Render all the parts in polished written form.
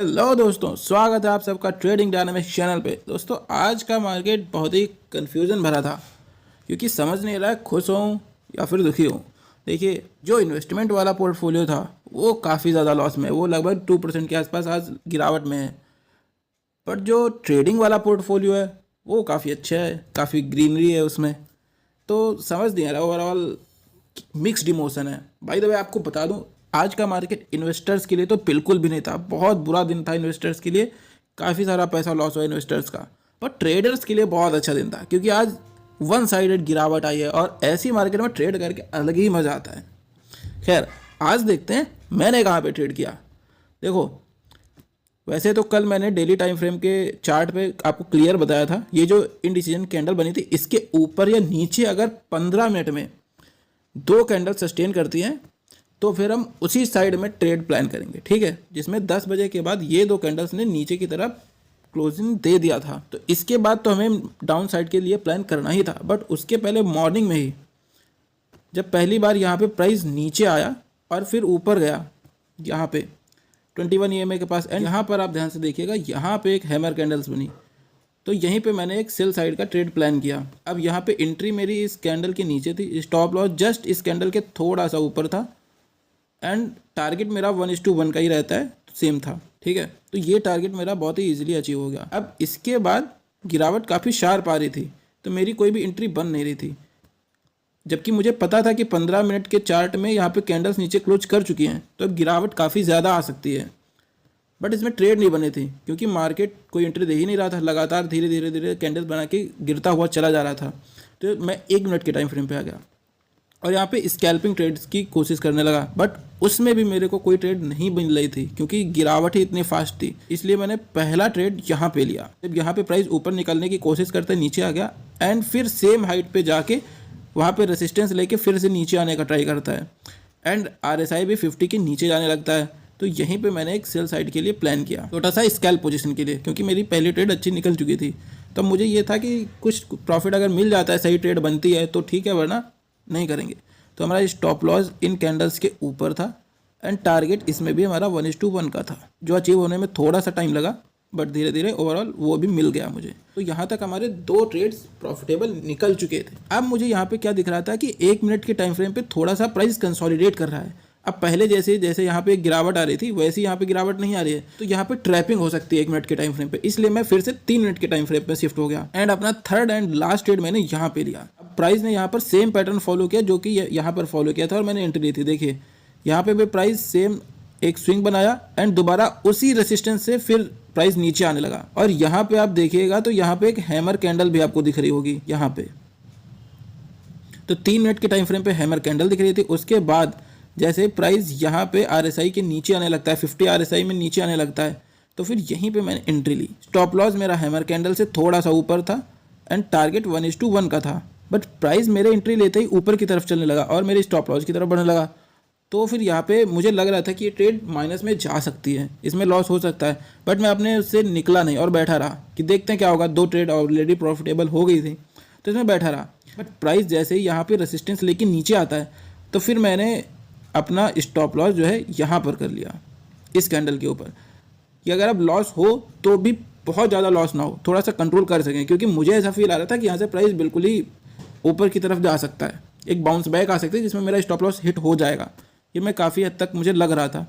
Hello दोस्तों, स्वागत है आप सबका ट्रेडिंग डायनामिक्स चैनल पे। दोस्तों, आज का मार्केट बहुत ही कन्फ्यूज़न भरा था क्योंकि समझ नहीं रहा है खुश हूँ या फिर दुखी हूँ। देखिए, जो इन्वेस्टमेंट वाला पोर्टफोलियो था वो काफ़ी ज़्यादा लॉस में है, वो लगभग 2% के आसपास आज गिरावट में है। पर जो ट्रेडिंग वाला पोर्टफोलियो है वो काफ़ी अच्छा है, काफ़ी ग्रीनरी है उसमें। तो समझ नहीं आ रहा, ओवरऑल मिक्स्ड इमोशन है। भाई द वे आपको बता दूं, आज का मार्केट इन्वेस्टर्स के लिए तो बिल्कुल भी नहीं था, बहुत बुरा दिन था इन्वेस्टर्स के लिए। काफ़ी सारा पैसा लॉस हुआ इन्वेस्टर्स का। पर ट्रेडर्स के लिए बहुत अच्छा दिन था क्योंकि आज वन साइडेड गिरावट आई है और ऐसी मार्केट में ट्रेड करके अलग ही मज़ा आता है। खैर, आज देखते हैं मैंने कहाँ पे ट्रेड किया। देखो, वैसे तो कल मैंने डेली टाइम फ्रेम के चार्ट पे आपको क्लियर बताया था, ये जो इनडिसीजन कैंडल बनी थी इसके ऊपर या नीचे अगर 15 मिनट में दो कैंडल सस्टेन करती हैं तो फिर हम उसी साइड में ट्रेड प्लान करेंगे, ठीक है। जिसमें 10 बजे के बाद ये दो कैंडल्स ने नीचे की तरफ क्लोजिंग दे दिया था, तो इसके बाद तो हमें डाउन साइड के लिए प्लान करना ही था। बट उसके पहले मॉर्निंग में ही जब पहली बार यहाँ पे प्राइस नीचे आया और फिर ऊपर गया यहाँ पे 21 EMA के पास, एंड यहाँ पर आप ध्यान से देखिएगा, यहाँ पे एक हैमर कैंडल्स बनी, तो यहीं पे मैंने एक सेल साइड का ट्रेड प्लान किया। अब यहाँ पे एंट्री मेरी इस कैंडल के नीचे थी, स्टॉप लॉस जस्ट इस कैंडल के थोड़ा सा ऊपर था, एंड टारगेट मेरा 1:1 का ही रहता है, सेम था, ठीक है। तो ये टारगेट मेरा बहुत ही इजीली अचीव हो गया। अब इसके बाद गिरावट काफ़ी शार्प आ रही थी, तो मेरी कोई भी एंट्री बन नहीं रही थी, जबकि मुझे पता था कि 15 मिनट के चार्ट में यहाँ पे कैंडल्स नीचे क्लोज कर चुकी हैं, तो अब गिरावट काफ़ी ज़्यादा आ सकती है। बट इसमें ट्रेड नहीं बने थी क्योंकि मार्केट कोई एंट्री दे ही नहीं रहा था, लगातार धीरे धीरे धीरे कैंडल्स बना के गिरता हुआ चला जा रहा था। तो मैं 1 मिनट के टाइम फ्रेम पे आ गया और यहाँ पे स्कैल्पिंग ट्रेड्स की कोशिश करने लगा, बट उसमें भी मेरे को कोई ट्रेड नहीं मिल रही थी क्योंकि गिरावट ही इतनी फास्ट थी। इसलिए मैंने पहला ट्रेड यहाँ पे लिया। जब यहाँ पे प्राइस ऊपर निकलने की कोशिश करते नीचे आ गया, एंड फिर सेम हाइट पे जाके वहाँ पे रेसिस्टेंस लेके फिर से नीचे आने का ट्राई करता है, एंड RSI भी 50 के नीचे जाने लगता है। तो यहीं पे मैंने एक सेल साइड के लिए प्लान किया, छोटा सा स्कैल्प पोजीशन के लिए, क्योंकि मेरी पहली ट्रेड अच्छी निकल चुकी थी। तो मुझे ये था कि कुछ प्रॉफिट अगर मिल जाता है, सही ट्रेड बनती है तो ठीक है, वरना नहीं करेंगे। तो हमारा स्टॉप लॉस इन कैंडल्स के ऊपर था, एंड टारगेट इसमें भी हमारा 1:1 का था, जो अचीव होने में थोड़ा सा टाइम लगा, बट धीरे धीरे ओवरऑल वो भी मिल गया मुझे। तो यहाँ तक हमारे 2 ट्रेड्स प्रॉफिटेबल निकल चुके थे। अब मुझे यहाँ पे क्या दिख रहा था कि 1 मिनट के टाइम फ्रेम पे थोड़ा सा प्राइस कंसोलिडेट कर रहा है। अब पहले जैसे जैसे यहाँ पे गिरावट आ रही थी वैसे यहाँ पे गिरावट नहीं आ रही है, तो यहाँ पे ट्रैपिंग हो सकती है 1 मिनट के टाइम फ्रेम पे, इसलिए मैं फिर से 3 मिनट के टाइम फ्रेम पे शिफ्ट हो गया, एंड अपना थर्ड एंड लास्ट ट्रेड मैंने यहाँ पे लिया। अब प्राइस ने यहाँ पर सेम पैटर्न फॉलो किया जो कि यहाँ पर फॉलो किया था और मैंने एंट्री ली थी। देखिए, यहाँ पे भी प्राइस सेम एक स्विंग बनाया, एंड दोबारा उसी रेसिस्टेंस से फिर प्राइस नीचे आने लगा। और यहाँ पे आप देखिएगा तो यहाँ पे एक हैमर कैंडल भी आपको दिख रही होगी यहाँ पे, तो 3 मिनट के टाइम फ्रेम पे हैमर कैंडल दिख रही थी। उसके बाद जैसे प्राइस यहाँ पे RSI के नीचे आने लगता है, 50 RSI में नीचे आने लगता है, तो फिर यहीं पे मैंने एंट्री ली। स्टॉप लॉस मेरा हैमर कैंडल से थोड़ा सा ऊपर था, एंड टारगेट 1:1 का था, बट प्राइस मेरे एंट्री लेते ही ऊपर की तरफ चलने लगा और मेरी स्टॉप लॉस की तरफ बढ़ने लगा। तो फिर यहाँ पे मुझे लग रहा था कि ये ट्रेड माइनस में जा सकती है, इसमें लॉस हो सकता है, बट मैं अपने उससे निकला नहीं और बैठा रहा कि देखते हैं क्या होगा। 2 ट्रेड ऑलरेडी प्रॉफिटेबल हो गई थी, तो इसमें बैठा रहा। बट प्राइस जैसे ही यहाँ पे रेसिस्टेंस लेके नीचे आता है, तो फिर मैंने अपना स्टॉप लॉस जो है यहाँ पर कर लिया, इस कैंडल के ऊपर, कि अगर अब लॉस हो तो भी बहुत ज़्यादा लॉस ना हो, थोड़ा सा कंट्रोल कर सकें। क्योंकि मुझे ऐसा फील आ रहा था कि यहाँ से प्राइस बिल्कुल ही ऊपर की तरफ जा सकता है, एक बाउंस बैक आ सकती है जिसमें मेरा स्टॉप लॉस हिट हो जाएगा, ये मैं काफ़ी हद तक मुझे लग रहा था।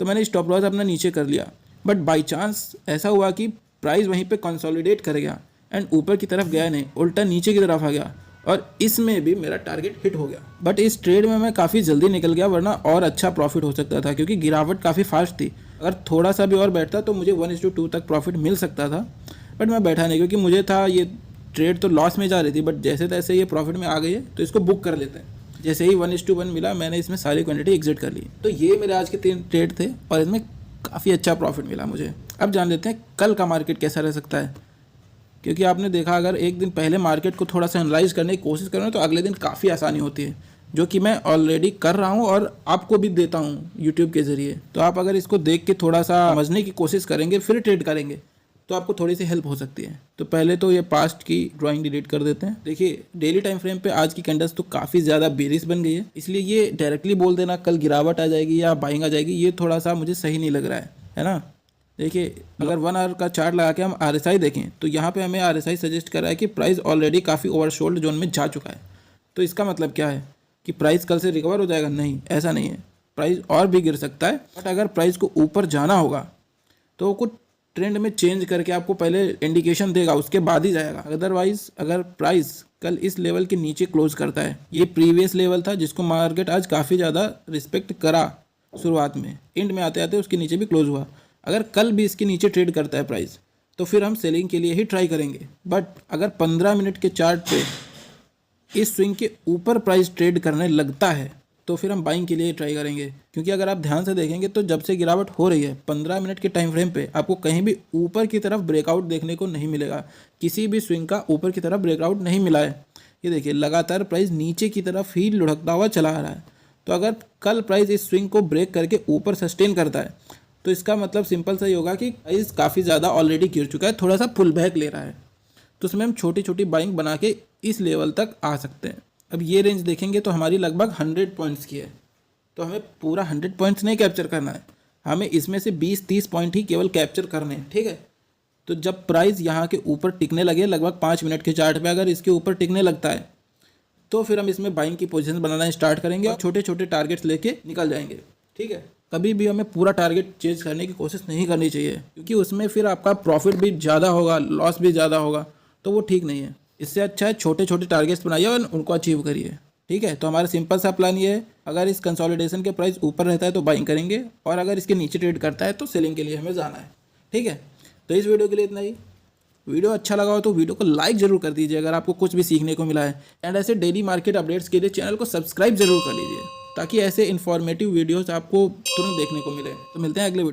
तो मैंने स्टॉप लॉस अपना नीचे कर लिया, बट बाई चांस ऐसा हुआ कि प्राइस वहीं पे कंसोलिडेट कर गया, एंड ऊपर की तरफ गया नहीं, उल्टा नीचे की तरफ आ गया, और इसमें भी मेरा टारगेट हिट हो गया। बट इस ट्रेड में मैं काफ़ी जल्दी निकल गया, वरना और अच्छा प्रॉफिट हो सकता था क्योंकि गिरावट काफ़ी फास्ट थी। अगर थोड़ा सा भी और बैठता तो मुझे 1:2 तक प्रॉफिट मिल सकता था, बट मैं बैठा नहीं क्योंकि मुझे था ये ट्रेड तो लॉस में जा रही थी, बट जैसे तैसे ये प्रॉफिट में आ गई है तो इसको बुक कर लेते हैं। जैसे ही 1:1 मिला, मैंने इसमें सारी क्वांटिटी एग्जिट कर ली। तो ये मेरे आज के 3 ट्रेड थे और इसमें काफ़ी अच्छा प्रॉफिट मिला मुझे। अब जान लेते हैं कल का मार्केट कैसा रह सकता है, क्योंकि आपने देखा अगर एक दिन पहले मार्केट को थोड़ा सा एनालाइज करने की कोशिश करें तो अगले दिन काफ़ी आसानी होती है, जो कि मैं ऑलरेडी कर रहा हूँ और आपको भी देता हूँ यूट्यूब के ज़रिए। तो आप अगर इसको देख के थोड़ा सा समझने की कोशिश करेंगे, फिर ट्रेड करेंगे, तो आपको थोड़ी सी हेल्प हो सकती है। तो पहले तो ये पास्ट की ड्राइंग डिलीट कर देते हैं। देखिए, डेली टाइम फ्रेम पे आज की कैंडल्स तो काफ़ी ज़्यादा बेरिश बन गई है, इसलिए ये डायरेक्टली बोल देना कल गिरावट आ जाएगी या बाइंग आ जाएगी, ये थोड़ा सा मुझे सही नहीं लग रहा है ना। देखिए अगर 1 आवर का चार्ट लगा के हम RSI देखें तो यहाँ पे हमें RSI सजेस्ट कर रहा है कि प्राइस ऑलरेडी काफ़ी ओवरसोल्ड जोन में जा चुका है। तो इसका मतलब क्या है कि प्राइस कल से रिकवर हो जाएगा? नहीं, ऐसा नहीं है। प्राइस और भी गिर सकता है, बट अगर प्राइस को ऊपर जाना होगा तो कुछ ट्रेंड में चेंज करके आपको पहले इंडिकेशन देगा, उसके बाद ही जाएगा। अदरवाइज अगर प्राइस कल इस लेवल के नीचे क्लोज करता है, ये प्रीवियस लेवल था जिसको मार्केट आज काफ़ी ज़्यादा रिस्पेक्ट करा शुरुआत में, एंड में आते आते उसके नीचे भी क्लोज हुआ। अगर कल भी इसके नीचे ट्रेड करता है प्राइस तो फिर हम सेलिंग के लिए ही ट्राई करेंगे। बट अगर 15 मिनट के चार्ट पे इस स्विंग के ऊपर प्राइस ट्रेड करने लगता है तो फिर हम बाइंग के लिए ट्राई करेंगे। क्योंकि अगर आप ध्यान से देखेंगे तो जब से गिरावट हो रही है 15 मिनट के टाइम फ्रेम पे आपको कहीं भी ऊपर की तरफ ब्रेकआउट देखने को नहीं मिलेगा। किसी भी स्विंग का ऊपर की तरफ ब्रेकआउट नहीं मिला है। ये देखिए लगातार प्राइस नीचे की तरफ ही लुढ़कता हुआ चला आ रहा है। तो अगर कल प्राइस इस स्विंग को ब्रेक करके ऊपर सस्टेन करता है तो इसका मतलब सिंपल सा ही होगा कि प्राइस काफ़ी ज़्यादा ऑलरेडी गिर चुका है, थोड़ा सा पुल बैक ले रहा है। तो उसमें हम छोटी छोटी बाइंग बना के इस लेवल तक आ सकते हैं। अब ये रेंज देखेंगे तो हमारी लगभग 100 पॉइंट्स की है। तो हमें पूरा 100 पॉइंट्स नहीं कैप्चर करना है, हमें इसमें से 20-30 पॉइंट ही केवल कैप्चर करने हैं, ठीक है। तो जब प्राइस यहाँ के ऊपर टिकने लगे, लगभग 5 मिनट के चार्ट पे अगर इसके ऊपर टिकने लगता है तो फिर हम इसमें बाइंग की पोजीशन बनाना स्टार्ट करेंगे और छोटे छोटे टारगेट्स लेके निकल जाएंगे, ठीक है। कभी भी हमें पूरा टारगेट चेंज करने की कोशिश नहीं करनी चाहिए, क्योंकि उसमें फिर आपका प्रॉफिट भी ज़्यादा होगा, लॉस भी ज़्यादा होगा, तो वो ठीक नहीं है। इससे अच्छा है छोटे छोटे टारगेट्स बनाइए और उनको अचीव करिए, ठीक है। तो हमारा सिंपल सा प्लान ये है, अगर इस कंसोलिडेशन के प्राइस ऊपर रहता है तो बाइंग करेंगे, और अगर इसके नीचे ट्रेड करता है तो सेलिंग के लिए हमें जाना है, ठीक है। तो इस वीडियो के लिए इतना ही। वीडियो अच्छा लगा हो तो वीडियो को लाइक जरूर कर दीजिए अगर आपको कुछ भी सीखने को मिला है। एंड ऐसे डेली मार्केट अपडेट्स के लिए चैनल को सब्सक्राइब जरूर कर लीजिए, ताकि ऐसे इन्फॉर्मेटिव वीडियोस आपको तुरंत देखने को मिले। तो मिलते हैं अगले वीडियो।